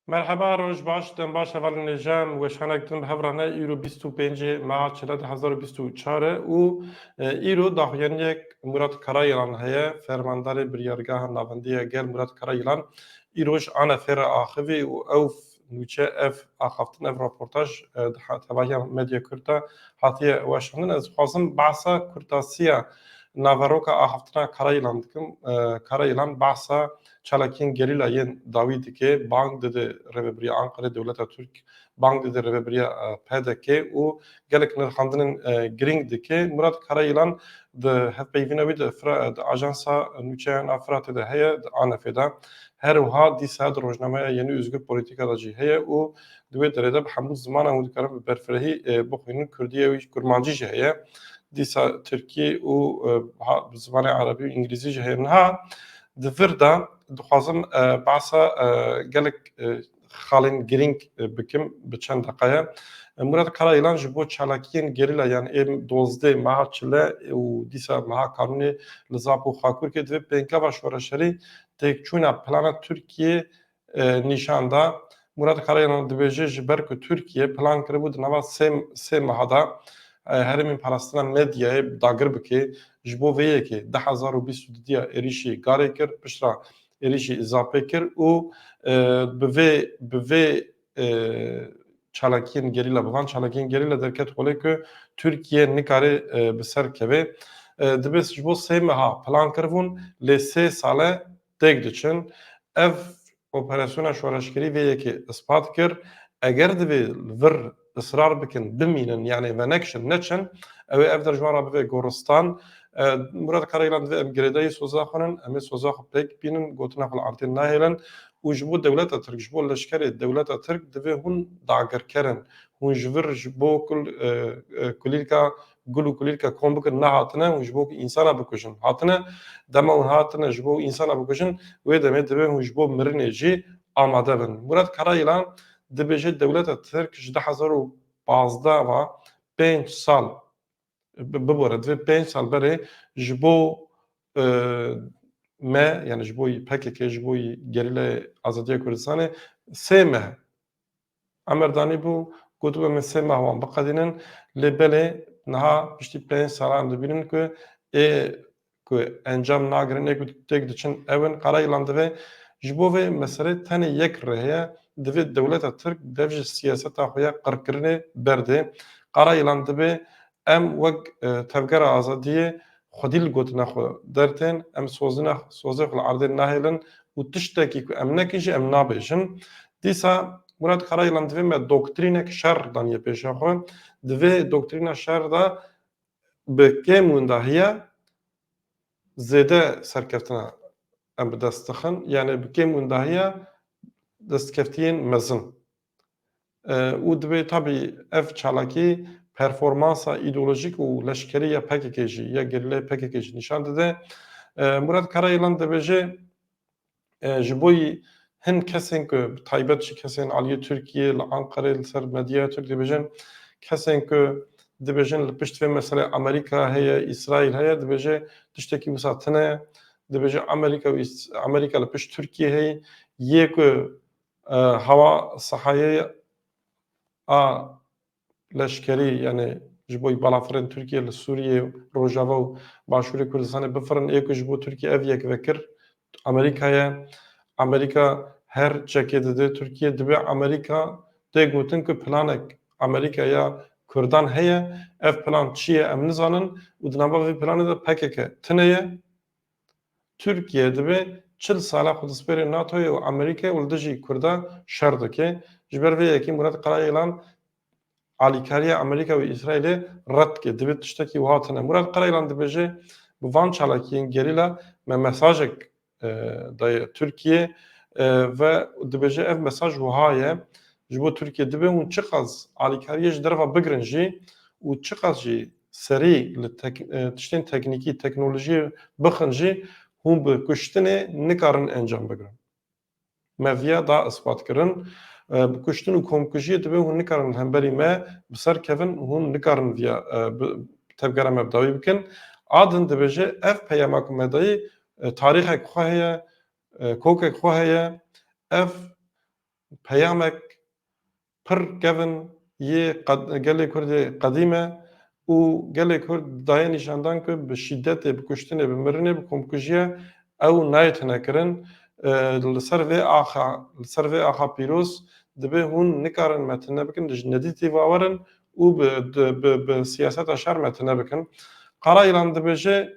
مرحبا روش باش دم باش اول نجام و شانک دم هفرانه ایرو 25 ماه 2024 و ایرو داخوین یک مراد کرایلان هیا فرماندار بریارگاه ناوندی گل مراد کرایلان ایروش آن فر آخوی و اوف نوچه اف آخفتن اف راپورتاج تباهی مدیا کرتا حتیه وشاندن از خوازم بحثا کرتاسیا ناوروکا آخفتنا کرایلان دکم کرایلان بحثا چالاکین گریلا ین داوید که بانک ده رهبری آنکره دولت ترک بانک ده رهبری پدکه و گلک نرخاندن گرینگ دکه مراد کرایلان ده هفپیوینوی ده آژانسا نوچهان افراد ده هیا ده آنفدا هر وها دیسا در روزنامه یعنی özgür politika da هیا و دوی درده به همون زمان هم دکارم برفرهی بخوینن کردیه و کرمانجی هیا دیسا ترکی و زمان عربی و انگلیزی هیا نه دفردا دخوازم بحثا گلک خالین گرینگ بکم به چند دقیقه مراد کرایلان جبو چالاکین گریلا یعنی ام 12 ماه چله و دیسا ماه کانونی لزاپو خاکور که دوی پینکا و شورشری تکچونا پلان ترکیه نشاندا مراد کرایلان دبیجه جبر که ترکیه پلان کرده بود نوا سه ماه دا هرمین پاراستان مدیای داگر بکی جبو ویه که 2022 اریشی گاره کرد پشرا اریشی اضافه کرد و به چالاکین گریلا بوان چالاکین گریلا درکت خوله که ترکیه نکاره بسر کبه دبیس جبو سه ماه پلان کردون لی سه ساله تک دچن اف اپراسیون شورشگری ویه که اثبات کرد اگر دوی ور ısrar bikin bimînin yani ve nekşin neçin ew ev derjwara bibe goristan Murat Karaylan ve em girêdayî soza xwinin em ê soza xwe pêk bînin gotina xwe li artê nahêlin û ji bo dewleta Tirk ji bo leşkerê dewleta Tirk divê hûn dagirkerin hûn ji vir ji bo kulîlka gul û kulîlka kom bikin nehatine hûn ji bo însana bikujin hatine dema hûn hatine ji bo însana bikujin wê demê divê hûn ji bo mirinê jî amade bin Murat Karaylan dibêje dewleta Tirk ji 2015 ve 5 sal bibore divê 5 sal berê ji bo me yani ji bo PKK ji bo Gerîlayê Azadiya Kurdistanê sê meh emerdanî bû gotu em ê sê meh wan biqedînin lê belê niha piştî 5 salan dibînin ku encam nagirin ê ku têk diçin ew in Karaylan divê ji bo vê meselê tenê yek rê heye divê dewleta Tirk dev ji siyaseta xwe ya qirkirinê berdê Karaylan dibe em wek tevgera azadiyê xwedî li gotina xwe dertên em sozê xwe li erdê nahêlin û tiştekî ku em nekin jî em nabêjin dîsa Murat Karaylan divê me doktrînek şer daniye pêşa xwe divê doktrîna şer da bi kêm wenda heye zêde serkeftina em bi dest dixin yani bi kêm wenda heye destkeftiyên mezin û divê tabî ev çalakî performansa îdeolojik û leşkerî ya PKK jî ya gerîlayê PKK jî nîşan dide Murat Karaylan dibêje ji bo hin kesên ku taybet jî kesên aliyê Tirkiye li Ankarê li ser medyaya Tirk dibêjin kesên ku dibêjin li pişt vê meselê Amerîka heye İsraîl heye dibêje tiştekî wisa tune dibêje Amerîka li pişt Tirkiye heye yê ku hewa sahayê a leşkerî yani ji bo balafirên Tirkiye li Sûriyê Rojava û Başûrê Kurdistanê bifirin ê ku ji bo Tirkiye ev yek vekir Amerîkaya Amerîka her çekê dide Tirkiye dibe Amerîka tê gotin ku planek Amerîka ya Kurdan heye ev plan çi ye em nizanin û di nava vê planê de PKK tune ye Türkiye dibe 40 sala xwedîsperê NATOyê û Amerîkayê û li dijî Kurda şer dike ji ber vê yekî Murat Karaylan alîkariya Amerîka û İsraîlê red dike divê tiştekî wiha tune Murat Karaylan dibêje bi van çalakiyên gerîla me mesajek daye Tirkiye ve dibêje ev mesaj wiha ye ji bo Tirkiye dibe hûn çi qas alîkariyê ji derva bigirin jî û çi qas jî serî li tiştên teknîkî teknolojiyê bixin jî hûn bi kuştinê nikarin encam bigirin meviya da ispat kirin bi kuştin û komkujiyê dibe hûn nikarin hemberî me bi ser kevin hûn nikarin vîya tevgera me bidawî bikin adin dibêje ev peyama ku me dayî tarîxek xwe heye kokek xwe heye ev peyamek pir kevin yê gelê Kurdê qedîme û gelê Kurd daye nîşandan ku bi şîddetê, bi kuştinê, bi mirinê, bi komkujiya ew nayêtine kirin. Li ser vê axa pîroz dibe hûn nikarin metine bikin, ji nedîtî vawerin û bi siyaseta şer metine bikin. Qara Îlan dibêje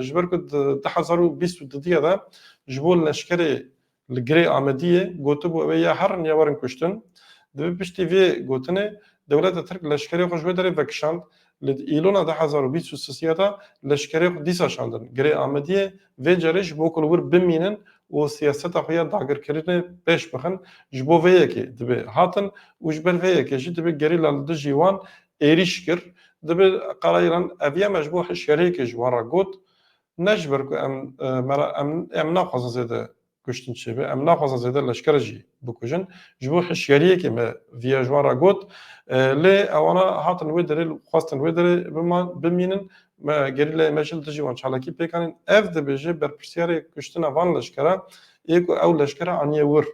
ji ber ku di 2022 de ji bo leşkerê li girê Amediyê gotibû ew ê ya herin ya werin kuştin. Di piştî vê gotinê dewleta Tirk leşkerê xwe ji wê derê vekişand. Li îlona 2023 de leşkerê xwe dîsa şandin girê Amediyê vê cerê ji bo ku li wir bimînin û siyaseta xwe ya dagirkirinê pêş bixin ji bo vê yekê dibe hatin û ji ber vê yekê jî dibe gerîla li dijî wan êrîş kir. Dibe Qara Îlan ev ya me ji bo hişyariyekê ji wan re got ne ji ber ku em naxwazin zêde kuştin çêbe em naxwazin zêde leşker jî bikujin ji bo hişyariyekê me vîya ji wan re got lê ewana hatin wê derê xwastin wê derê bimînin me gerîla me jî li dijî wan çalakî pêkanîn ev dibêje berpirsyarê kuştina van leşkera ê ku ew leşkera aniye wir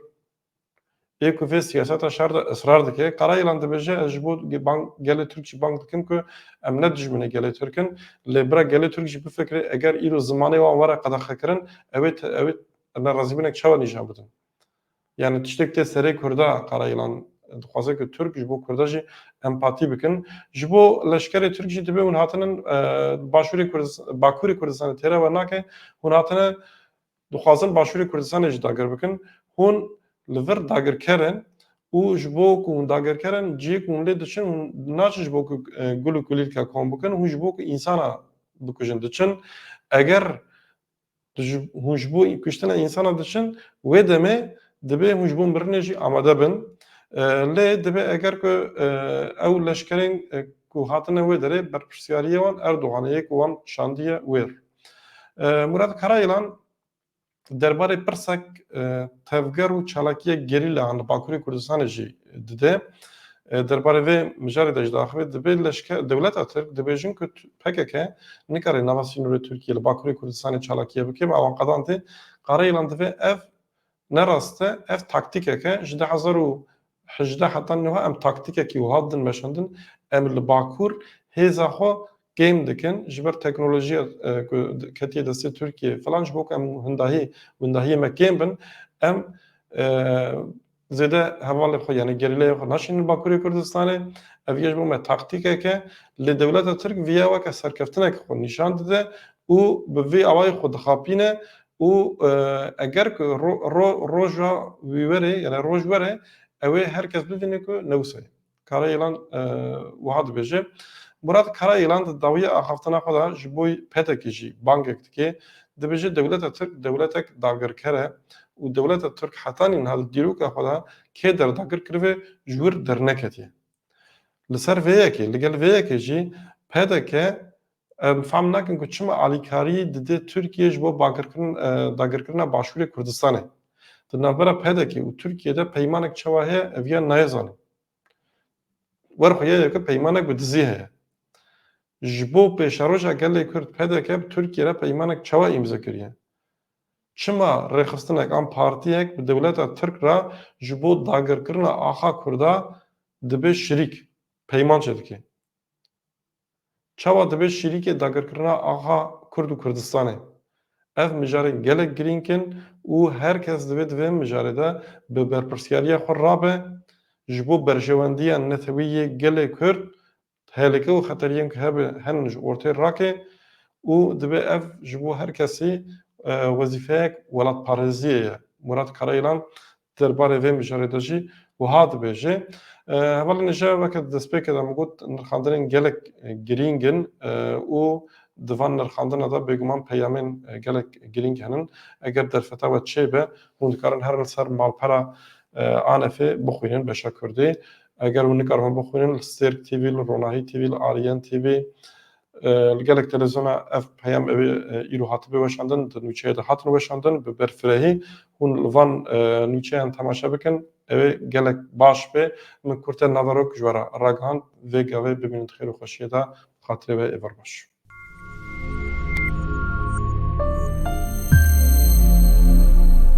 ê ku vê siyaseta şer de israr dike Qara Îlan dibêje ez ji bo gelê Tirk jî bang dikim ku em ne dijminê gelê Tirkin lê bira gelê Tirk jî bifikire eger îro zimanê wan were qedexekirin ew ê nerazîbûnek çawa nîşan bidin. Yani tiştek tê serê Kurda Qara Îlan dixwaze ku Türk ji bo Kurda jî empatî bikin. Ji bo leşkerê Tirk jî dibe hûn hatinin Bakurê Kurdistanê têra we nake hûn hatine dixwazin Başûrê Kurdistanê jî dagir bikin. Hûn li vir dagirkerin û ji bo ku hûn dagirkerin ciyê ku hûn lê diçin hûn naçin ji bo ku gul û kulîlka kom bikin hûn ji bo ku însana bikujin diçin. Eger hûn ji bo kuştina însana diçin wê demê dibe hûn ji bo mirinê jî amade bin. Lê dibe eger ku ew leşkerên ku hatine wê derê berpirsyariya wan Erdoganê ku wan şandiye wêr. Murat Qara Îlan derbarê pirsek tevger û çalakiya gerîla li Bakurê Kurdistanê jî dide. Derbarê vê mijarê de ji daxivê dibe dewleta Tirk dibêjin ku PKK nikare nava sînorê Tirkiye li Bakurê Kurdistanê çalakiye bike ve awan qedan tê Qara Îlan dibe ev ne rast e ev taktîkeke ji 2018 heta niha em taktîkekî wiha didin meşandin em li Bakur hêza xwe game dikin ji ber teknolojiya ku ketiye destê Tirkiye falan ji bo ku em windahiyê me kêm bin em zêde hevalê xwe yani gerîleyê xwe naşînin Bakurê Kurdistanê ev yê ji bo me taktîkeke lê dewleta Tirk vîya weke serkeftineke xwe nîşan dide û bi vê awayî xwe dixapîne û eger ku roja wî were yani roj were ew ê herkes bibîne ku newsa ye. Qara Îlan wiha dibêje. Murat Qara Îlan di dawiya axaftina xwe de ji bo PKK jî bangek dike dibêje dewleta Tirk dewletek dagirker e û dewleta Tirk heta niha di dîroka xwe de kê derdagir kiribe ji wir derneketiye. Li ser vê yekê li gel vê yekê jî PKK fehm nakin ku çima alîkariyê dide Tirkiye ji bo dagirkirina Başûrê Kurdistanê. Di navbera PKK û Tirkiyeyê peymanek çawa heye ev ya nayezanin. Werxwe yeke peymanek bi dizî heye. Ji bo pêşaroja gelê Kurd PKK Tirkiye re peymanek çawa îmza kiriye. Çima rêxistinek an partiyek bi dewleta Tirk re ji bo dagirkirina axa Kurda dibe şirîk peyman çêdike. Çawa dibe şîrîkê dagirkirina axa Kurd û Kurdistanê. Ev mijarên gelek girîngin û herkes divê di vê mijarê de bi berpirsyariya xwe rabe ji bo berjewendiya netewîyê gelê Kurd tehlike û xeteriyên ku hebe henin ji ortê rake û dibe ev ji bo her kesî wezîfeyek welatparêziyê ye. Murat Qara Îlan derbarê vê mijarê de jî wiha dibêje. Hevalên je weke destpêkê de min got nirxandinên gelek girîngin û di van nirxandina de bêguman peyamên gelek girîng henin. Eger derfeta we çêbe hûn dikarin her li ser malpera Anefê bixwînin beşa Kurdî. Eger hûn nikarin bixwînin li Stêrk TV, li Ronahî TV, li Ariyen TV li gelek televizyona ev peyam ew îro hatibe weşandin di nûçeyê de hatin weşandin bi berfirehî hûn li van nûçeyan temaşe bikin ew ê gelek baş be min kurtên naverok ji we re ragihand vê gavê bibînin xêr û xweşiyê de xatirê we ê baş.